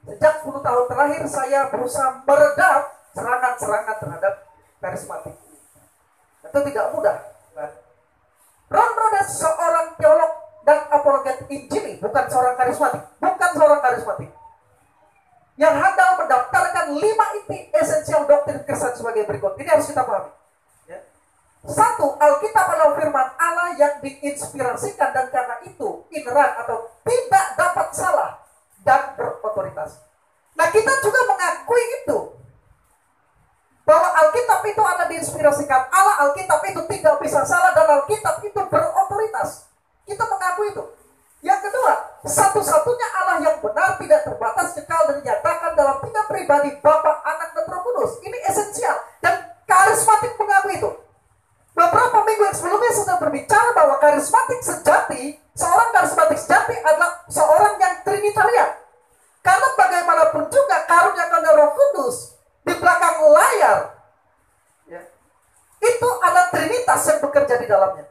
Sejak 10 tahun terakhir saya berusaha meredam serangan-serangan terhadap karismatik. Itu tidak mudah. Kan? Ron Rhodes seorang teolog dan apologet Injili, bukan seorang karismatik. Bukan seorang karismatik. Yang handal mendaftarkan 5 inti esensial doktrin Kristen sebagai berikut. Ini harus kita pahami. Ya. 1. Alkitab adalah firman Allah yang diinspirasikan dan karena itu ineran atau tidak dapat salah dan berotoritas. Nah, kita juga mengakui itu. Bahwa Alkitab itu ada diinspirasikan Allah, Alkitab itu tidak bisa salah, dan Alkitab itu berotoritas. Kita mengakui itu. Yang kedua, satu-satunya Allah yang benar, tidak terbatas, kekal, dan dinyatakan dalam 3 pribadi, Bapa, Anak, dan Roh Kudus. Ini esensial. Dan karismatik mengakui itu. Beberapa minggu yang sebelumnya sudah berbicara bahwa karismatik sejati, seorang karismatik sejati adalah seorang yang trinitarian. Karena bagaimanapun juga karunia Roh Kudus di belakang layar, ya, itu ada trinitas yang bekerja di dalamnya.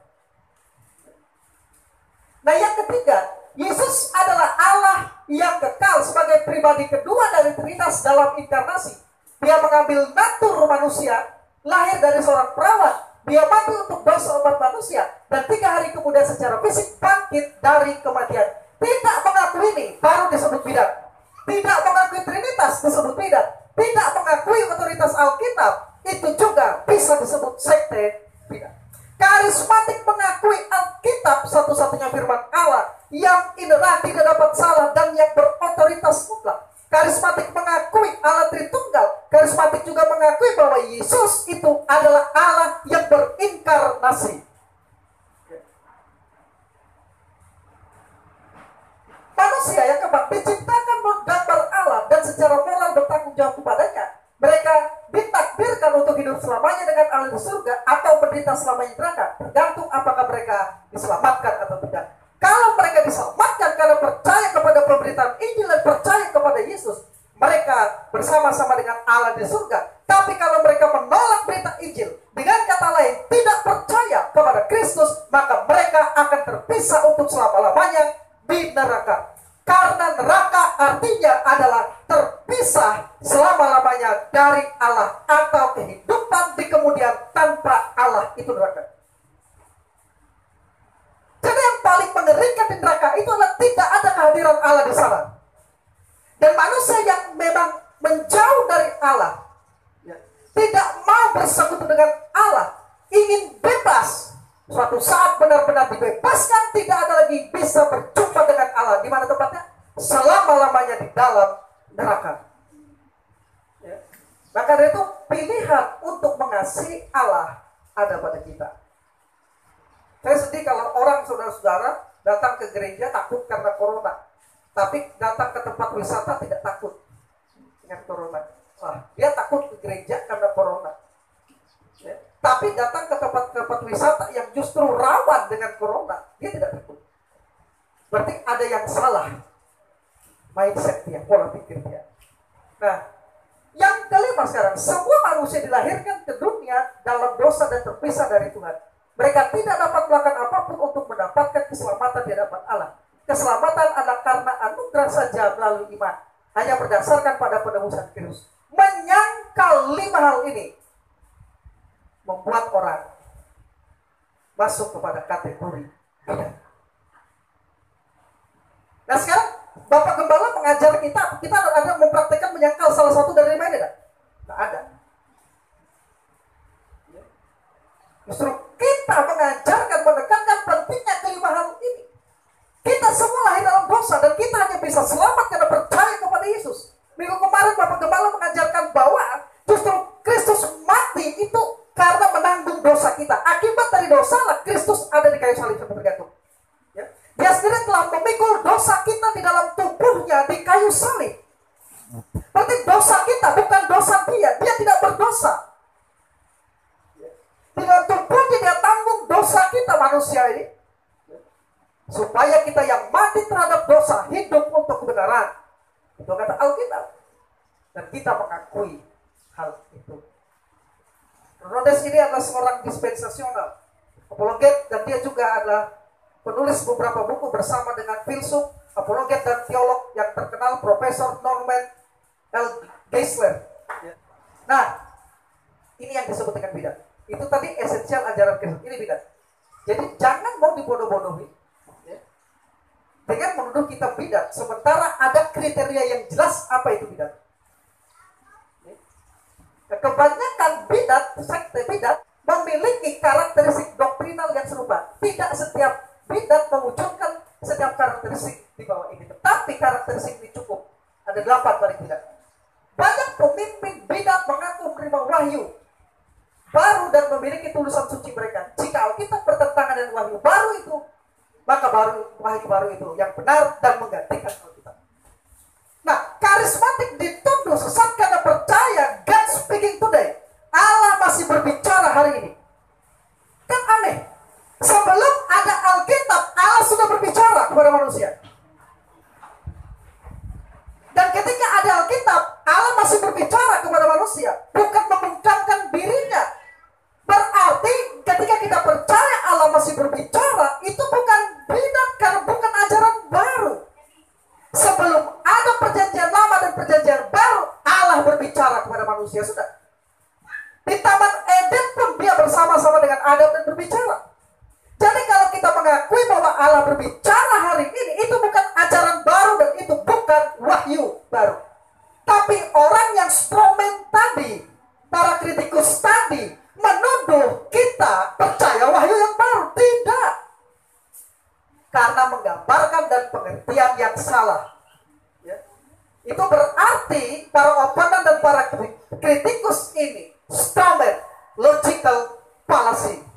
Nah, yang ketiga, Yesus adalah Allah yang kekal sebagai pribadi kedua dari trinitas dalam inkarnasi. Dia mengambil natur manusia, lahir dari seorang perawat. Dia mati untuk dosa umat manusia, dan 3 hari kemudian secara fisik bangkit dari kematian. Tidak mengakui ini, baru disebut bidat. Tidak mengakui trinitas, disebut bidat. Tidak mengakui otoritas Alkitab, itu juga bisa disebut sekte bidat. Karismatik mengakui Alkitab satu-satunya firman Allah yang ineran, tidak dapat salah, dan yang berotoritas mutlak. Karismatik mengakui Allah Tritunggal. Karismatik juga mengakui bahwa Yesus itu adalah Allah yang berinkarnasi. Manusia yang keempat diciptakan menggambar Allah dan secara moral bertanggung jawab kepadanya. Mereka ditakdirkan untuk hidup selamanya dengan Allah di surga atau menderita selamanya di neraka, tergantung apakah mereka diselamatkan atau tidak. Kalau mereka diselamatkan karena percaya kepada pemberitaan Injil dan percaya kepada Yesus, mereka bersama-sama dengan Allah di surga. Tapi kalau mereka menolak berita Injil, dengan kata lain tidak percaya kepada Kristus, maka mereka akan terpisah untuk selama-lamanya di neraka. Karena neraka artinya adalah terpisah selama-lamanya dari Allah, atau kehidupan di kemudian tanpa Allah, itu neraka. Jadi yang paling mengerikan di neraka itu adalah tidak ada kehadiran Allah di sana. Dan manusia yang memang menjauh dari Allah, ya, tidak mau bersekutu dengan Allah, ingin bebas, suatu saat benar-benar dibebaskan, tidak ada lagi bisa berjumpa dengan Allah. Di mana tempatnya? Selama-lamanya di dalam neraka. Ya. Maka dari itu pilihan untuk mengasihi Allah ada pada kita. Saya sedih kalau orang saudara-saudara datang ke gereja takut karena corona, tapi datang ke tempat wisata tidak takut dengan corona. Wah, dia takut ke gereja karena corona. Ya. Tapi datang ke tempat-tempat wisata yang justru rawan dengan corona, dia tidak takut. Berarti ada yang salah mindset dia, pola pikir dia. Nah, yang kelima sekarang, semua manusia dilahirkan ke dunia dalam dosa dan terpisah dari Tuhan. Mereka tidak dapat melakukan apapun untuk mendapatkan keselamatan di hadapan Allah. Keselamatan adalah karena anugerah saja melalui iman, hanya berdasarkan pada penebusan Kristus. Menyangkal 5 hal ini membuat orang masuk kepada kategori bidat. Nah, sekarang Bapak Gembala mengajar kita ada mempraktekkan menyangkal salah satu dari 5 ini tidak? Tidak ada. Justru kita mengajarkan, menekankan pentingnya kelima hal ini. Kita semua lahir dalam dosa dan kita hanya bisa selamat karena percaya kepada Yesus. Minggu kemarin Bapak Gembala mengajarkan bahwa justru Kristus mati itu karena menanggung dosa kita. Akibat dari dosa lah Kristus ada di kayu salib sampai bergantung. Ya. Dia sendiri telah memikul dosa kita di dalam tubuhnya di kayu salib. Berarti dosa kita bukan dosa dia. Dia tidak berdosa. Dengan tubuhnya dia tanggung dosa kita manusia ini, supaya kita yang mati terhadap dosa hidup untuk kebenaran. Itu kata Alkitab. Dan kita mengakui hal itu. Rhodes ini adalah seorang dispensasional, apologet, dan dia juga adalah penulis beberapa buku bersama dengan filsuf apologet dan teolog yang terkenal, Profesor Norman L. Geisler. Nah, ini yang disebut dengan bidat. Itu tadi esensial ajaran Kristus. Ini bidat. Jadi jangan mau dibodoh-bodohi dengan menuduh kita bidat, sementara ada kriteria yang jelas apa itu bidat. Kebanyakan bidat, sekte bidat, memiliki karakteristik doktrinal yang serupa. Tidak setiap bidat mewujudkan setiap karakteristik di bawah ini, tetapi karakteristik ini cukup. Ada 8 paling tidak. Banyak pemimpin bidat mengaku menerima wahyu baru dan memiliki tulisan suci mereka. Jika Alkitab bertentangan dengan wahyu baru itu, maka wahyu baru itu yang benar dan menggantikan Alkitab. Nah, karismatik dituduh sesat karena percaya God speaking today. Allah masih berbicara hari ini. Kan aneh. Sebelum ada Alkitab, Allah sudah berbicara kepada manusia. Dan ketika ada Alkitab, Allah masih berbicara kepada manusia, bukan membungkamkan dirinya. Berarti ketika kita percaya Allah masih berbicara, itu bukan bidat karena bukan ajaran baru. Sebelum ada perjanjian lama dan perjanjian baru, Allah berbicara kepada manusia sudah. Di Taman Eden pun dia bersama-sama dengan Adam dan berbicara. Jadi kalau kita mengakui bahwa Allah berbicara hari ini, itu bukan ajaran baru dan itu bukan wahyu baru. Tapi orang yang strawman tadi, para kritikus tadi, menuduh kita percaya wahyu yang baru. Tidak. Karena menggambarkan dan pengertian yang salah. Ya. Itu berarti para oponan dan para kritikus ini strawman, logical fallacy.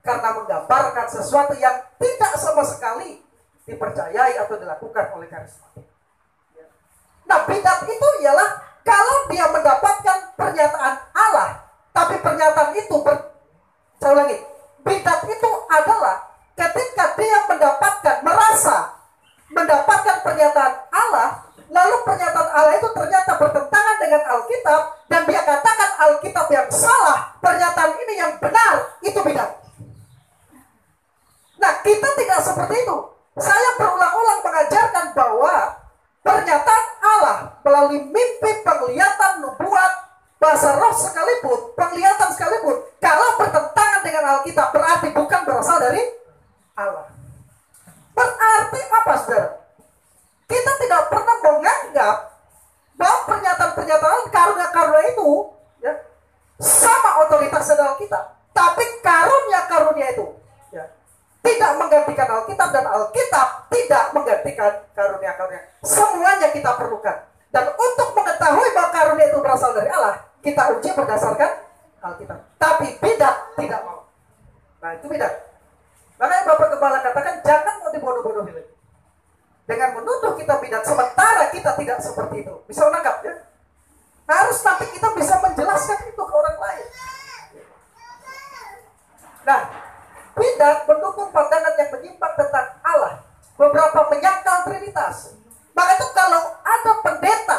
Karena menggambarkan sesuatu yang tidak sama sekali dipercayai atau dilakukan oleh karismatik. Nah, bidat itu ialah kalau dia mendapatkan pernyataan Allah, tapi pernyataan itu saya ulangi, bidat itu adalah ketika dia mendapatkan pernyataan Allah, lalu pernyataan Allah itu ternyata bertentangan dengan Alkitab, dan dia katakan Alkitab yang salah, pernyataan ini yang benar, itu bidat. Nah, kita tidak seperti itu. Saya berulang-ulang mengajarkan bahwa pernyataan Allah melalui mimpi, penglihatan, nubuat, bahasa roh sekalipun, penglihatan sekalipun, kalau bertentangan dengan Alkitab, berarti bukan berasal dari Allah. Berarti apa, saudara? Kita tidak pernah menganggap bahwa pernyataan-pernyataan karunia-karunia itu sama otoritas dengan Alkitab. Tapi karunia-karunia itu tidak menggantikan Alkitab, dan Alkitab tidak menggantikan karunia-karunia. Semuanya kita perlukan. Dan untuk mengetahui bahwa karunia itu berasal dari Allah, kita uji berdasarkan Alkitab. Tapi bidat tidak mau. Nah, itu bidat. Makanya Bapak Gembala katakan jangan mau dibodoh-bodohi lagi. Dengan menuduh kita bidat, sementara kita tidak seperti itu. Bisa menangkap ya? Harus nanti kita bisa menjelaskan itu ke orang lain. Nah, bidat mendukung pandangan yang menyimpang tentang Allah. Beberapa menyangkal Trinitas. Maka itu kalau ada pendeta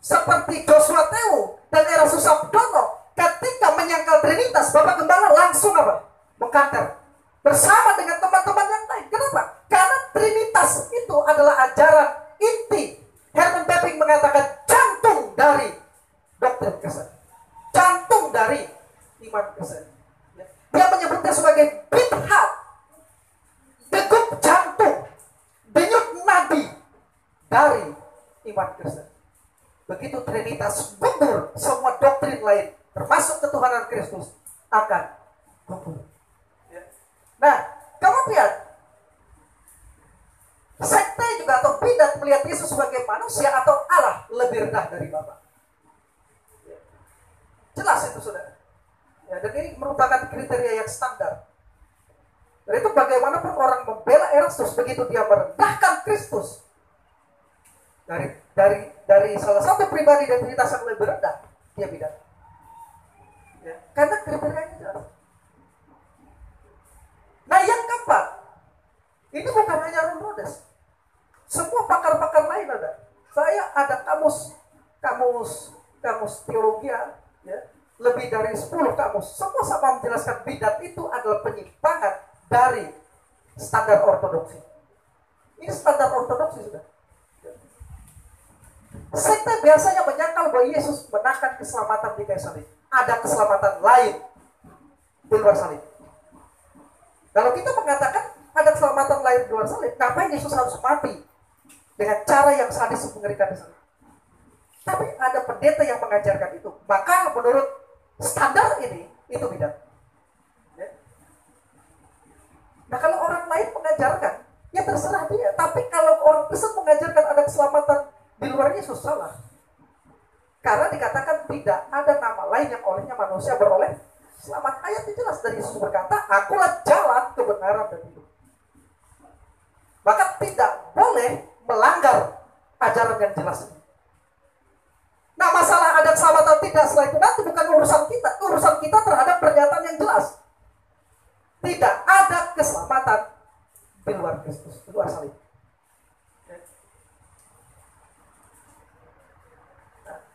seperti Joshua Tewu dan Era Susabdono ketika menyangkal Trinitas, Bapak Gembala langsung apa? Mengkanter. Bersama dengan teman-teman yang lain. Kenapa? Karena Trinitas itu adalah ajaran inti. Herman Bavinck mengatakan jantung dari doktrin Kristen. Jantung dari iman Kristen. Dia menyebutnya sebagai bid'ah, degup jantung, denyut nadi dari iman Kristen. Begitu Trinitas gugur, semua doktrin lain, termasuk ketuhanan Kristus, akan gugur. Nah, kamu lihat, sekte juga atau bidat melihat Yesus sebagai manusia atau Allah lebih rendah dari Bapa. Jelas itu, saudara. Ya, dan ini merupakan kriteria yang standar. Dan itu bagaimanapun orang membela Erastus, begitu dia merendahkan Kristus dari salah satu pribadi dan Trinitas yang lebih rendah, dia bidat. Ya, karena kriterianya jelas. Nah, yang keempat, ini bukan hanya Ron Rhodes. Semua pakar-pakar lain ada. Saya ada kamus teologi, ya. Lebih dari 10 kamus. Semua sama menjelaskan bidat itu adalah penyimpangan dari standar ortodoksi. Ini standar ortodoksi sudah. Sekte biasanya menyangkal bahwa Yesus menangkan keselamatan di kayu salib. Ada keselamatan lain di luar salib. Kalau kita mengatakan ada keselamatan lain di luar salib, ngapain Yesus harus mati dengan cara yang sadis mengerikan di salib? Tapi ada pendeta yang mengajarkan itu. Maka menurut standar ini, itu bidat. Ya. Nah kalau orang lain mengajarkan, ya terserah dia. Tapi kalau orang Kristen mengajarkan ada keselamatan di luar Yesus, salah. Karena dikatakan tidak ada nama lain yang olehnya manusia beroleh selamat. Ayat itu jelas dari Yesus berkata, akulah jalan, kebenaran, dan hidup. Maka tidak boleh melanggar ajaran yang jelas ini. Nah masalah ada keselamatan tidak setelah itu nanti bukan urusan kita. Urusan kita terhadap pernyataan yang jelas. Tidak ada keselamatan di luar Kristus, di luar salib.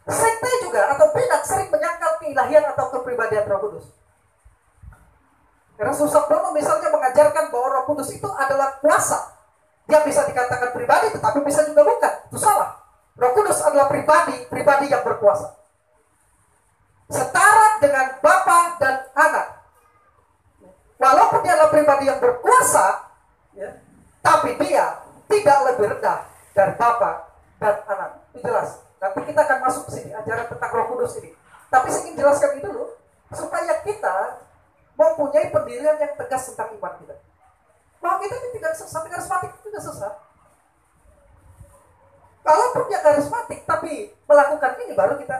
Sekte juga atau bidat sering menyangkal keilahian atau kepribadian Roh Kudus. Karena Susabdono misalnya mengajarkan bahwa Roh Kudus itu adalah kuasa. Dia bisa dikatakan pribadi tetapi bisa juga bukan. Itu salah. Roh Kudus adalah pribadi yang berkuasa. Setara dengan Bapa dan Anak. Walaupun dia adalah pribadi yang berkuasa, ya, tapi dia tidak lebih rendah dari Bapa dan Anak. Itu jelas. Nanti kita akan masuk ke sini, ajaran tentang Roh Kudus ini. Tapi saya ingin jelaskan itu dulu, supaya kita mempunyai pendirian yang tegas tentang iman kita. Bahwa kita ini tidak sesat, karismatik itu tidak sesat. Kalaupun dia karismatik, tapi melakukan ini, baru kita,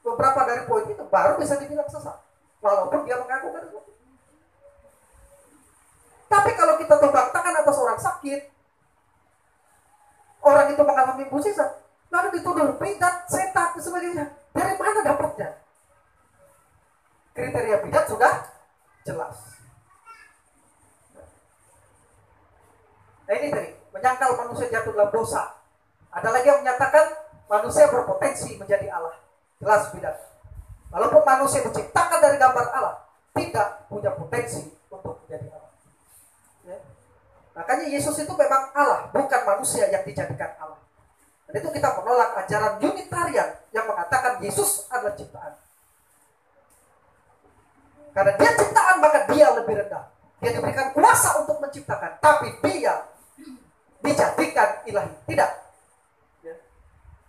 beberapa dari poin itu, baru bisa dibilang sesat. Walaupun dia mengaku karismatik. Tapi kalau kita tebak tangan atas orang sakit, orang itu mengalami mukjizat, lalu dituduh bidat, setan, dan sebagainya. Dari mana dapatnya? Kriteria bidat sudah jelas. Nah ini tadi, menyangkal manusia jatuh dalam dosa. Ada lagi yang menyatakan manusia berpotensi menjadi Allah. Jelas bidat. Walaupun manusia diciptakan dari gambar Allah, tidak punya potensi untuk menjadi Allah. Ya. Makanya Yesus itu memang Allah, bukan manusia yang dijadikan Allah. Dan itu kita menolak ajaran Unitarian yang mengatakan Yesus adalah ciptaan. Karena dia ciptaan, maka dia lebih rendah. Dia diberikan kuasa untuk menciptakan, tapi dia dijadikan ilahi. Tidak. Ya.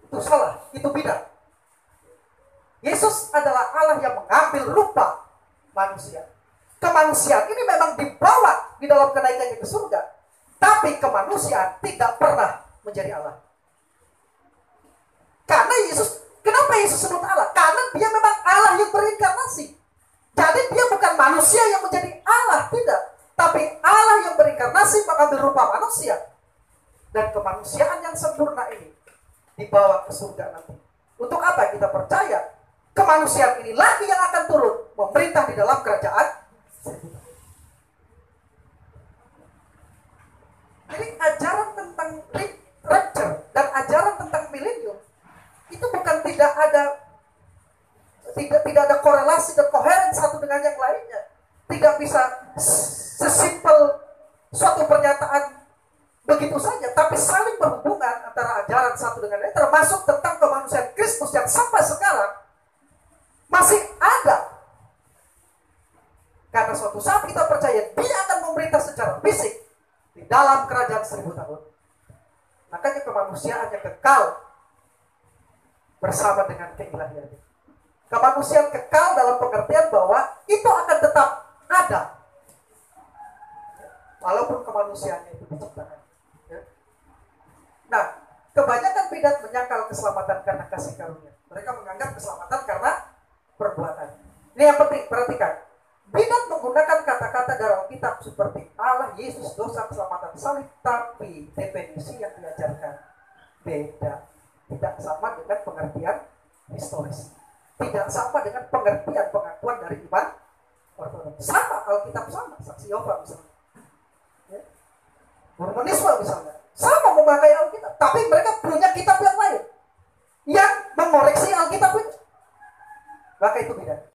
Itu salah, itu bidat. Yesus adalah Allah yang mengambil rupa manusia. Kemanusiaan ini memang dibawa di dalam kenaikannya ke surga. Tapi kemanusiaan tidak pernah menjadi Allah. Karena Yesus, kenapa Yesus sebut Allah? Karena dia memang Allah yang berinkarnasi. Jadi dia bukan manusia yang menjadi Allah, tidak. Tapi Allah yang berinkarnasi mengambil rupa manusia. Dan kemanusiaan yang sempurna ini dibawa ke surga nanti. Untuk apa kita percaya? Kemanusiaan ini lagi yang akan turun memerintah di dalam kerajaan. Jadi ajaran tentang rapture dan ajaran tentang milenium itu bukan tidak ada korelasi dan koheren satu dengan yang lainnya. Tidak bisa sesimpel suatu pernyataan begitu saja, tapi saling berhubungan antara ajaran satu dengan lain, termasuk tentang kemanusiaan Kristus yang sampai sekarang masih ada. Karena suatu saat kita percaya dia akan memerintah secara fisik di dalam kerajaan 1000 tahun. Makanya kemanusiaan yang kekal bersama dengan keilahiannya. Kemanusiaan kekal dalam pengertian bahwa itu akan tetap ada. Walaupun kemanusiaannya itu diciptakan. Ya. Nah, kebanyakan bidat menyangkal keselamatan karena kasih karunia. Mereka menganggap keselamatan karena perbuatan. Ini yang penting, perhatikan. Bidat menggunakan kata-kata dalam kitab seperti Allah, Yesus, dosa, keselamatan, salib. Tapi definisi yang diajarkan beda. Tidak sama dengan pengertian historis. Tidak sama dengan pengertian pengakuan dari iman ortodoks. Sama, Alkitab sama, saksi Yehova misalnya. Ya. Mormonisme misalnya. Sama memakai Alkitab. Tapi mereka punya kitab yang lain. Yang mengoreksi Alkitab itu. Maka itu beda.